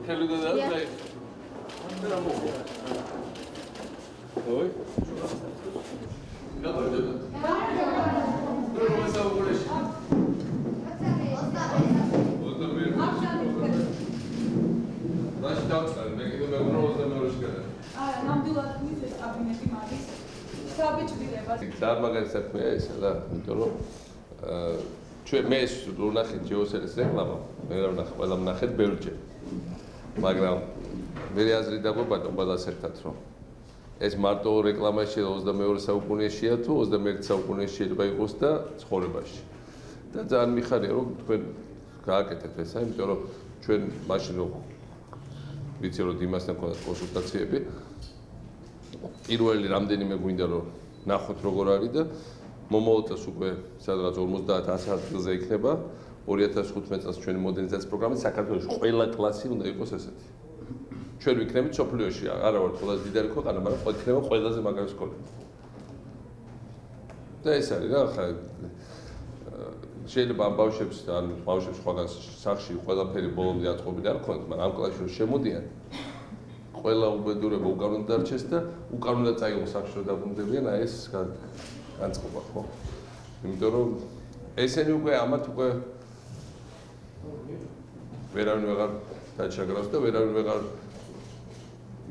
ხელი და დააწყე. ой. გადავიდეთ. Darmagan საქმეა ეს რა, იმიტომ რომ ჩვენ მე ვნახეთ ჯეოსერის რეკლამა, მე რა ვნახე, ყველა ვნახეთ ბევრჯერ. მაგრამ მე აზრი დაგვებატონ ყველას ერთად რომ ეს მარტო რეკლამაში 22 საუკუნეშია თუ 21 საუკუნეში შეიძლება იყოს და ცხოვრებაში. და ძალიან მიხარია რომ თქვენ გააკეთეთ ესა, იმიტომ რომ ჩვენ მაშინ რომ ვიცი რომ იმასთან ქონდათ კონსულტაციები პირველი რამდენიმე გვინდა რომ ნახოთ როგორ არის და მომავალ წელს უკვე სადღაც 50-100 ადგილზე იქნება 2015 წელს ჩვენი მოდერნიზაციის პროგრამით საქართველოში ყველა კლასი უნდა იყოს ესეთი. ჩვენ ვიქნებით სოფლიოში, არა ვარ ყველაზე დიდარი ქვეყანა, მაგრამ იქნება ყველაზე მაგარი სკოლა. და ეს არის რა, ხა შეიძლება ამ ბავშვებს ან ბავშვებს სხვაგან სახში ყველაფერი ბოლომდე აწყობილი არ ქონდეს, მაგრამ ამ კლასში რომ შემოდიან ყველა უბედურება უკან უნდა დარჩეს და უკან უნდა წაიღოს სახში რომ დაბრუნდებიან, აი ეს განწყობა ხო? იმიტომ რომ ესენი უკვე ამათ უკვე ვერავინ ვეღარ დაჩაგრავს და ვერავინ ვეღარ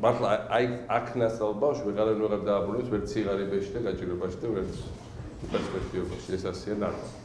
მართლა აი აქ ნასწავლ ბავშვი ვეღარავინ ვეღარ დააბრუნებს ვერც სიღარიბეში და გაჭირებაში და ვერც პერსპექტივაში ეს ასეა ნარმა.